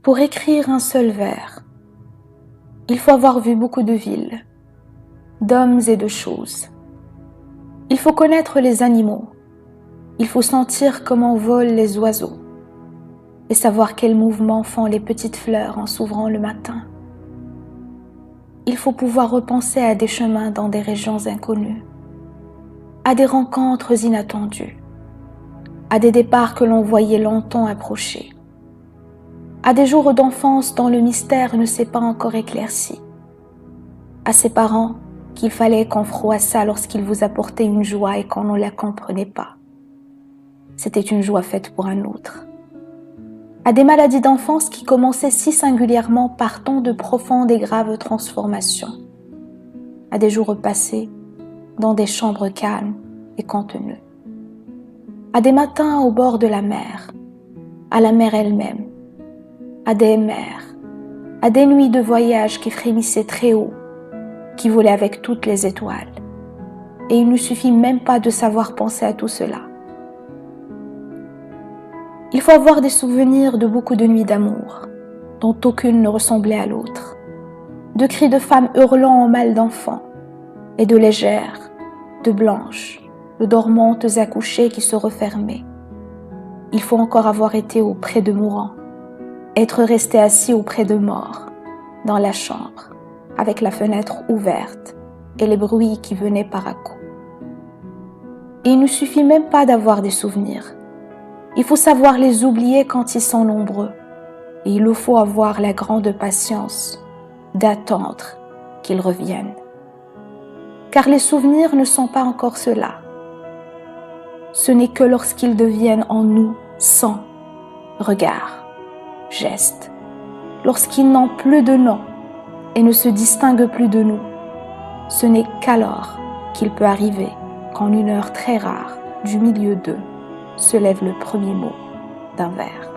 Pour écrire un seul vers, il faut avoir vu beaucoup de villes, d'hommes et de choses. Il faut connaître les animaux, il faut sentir comment volent les oiseaux et savoir quels mouvements font les petites fleurs en s'ouvrant le matin. Il faut pouvoir repenser à des chemins dans des régions inconnues, à des rencontres inattendues, à des départs que l'on voyait longtemps approcher, à des jours d'enfance dont le mystère ne s'est pas encore éclairci, à ces parents qu'il fallait qu'on froissât lorsqu'ils vous apportaient une joie et qu'on ne la comprenait pas. C'était une joie faite pour un autre. À des maladies d'enfance qui commençaient si singulièrement par tant de profondes et graves transformations, à des jours passés dans des chambres calmes et contenues, à des matins au bord de la mer, à la mer elle-même, à des mers, à des nuits de voyage qui frémissaient très haut, qui volaient avec toutes les étoiles. Et il ne suffit même pas de savoir penser à tout cela. Il faut avoir des souvenirs de beaucoup de nuits d'amour, dont aucune ne ressemblait à l'autre, de cris de femmes hurlant en mal d'enfants, et de légères, de blanches, de dormantes accouchées qui se refermaient. Il faut encore avoir été auprès de mourants, être resté assis auprès de morts, dans la chambre, avec la fenêtre ouverte et les bruits qui venaient par à coups. Et il ne suffit même pas d'avoir des souvenirs. Il faut savoir les oublier quand ils sont nombreux. Et il faut avoir la grande patience d'attendre qu'ils reviennent. Car les souvenirs ne sont pas encore cela. Ce n'est que lorsqu'ils deviennent en nous sang, regard, geste, lorsqu'ils n'ont plus de nom et ne se distinguent plus de nous. Ce n'est qu'alors qu'il peut arriver qu'en une heure très rare, du milieu d'eux, se lève le premier mot d'un vers.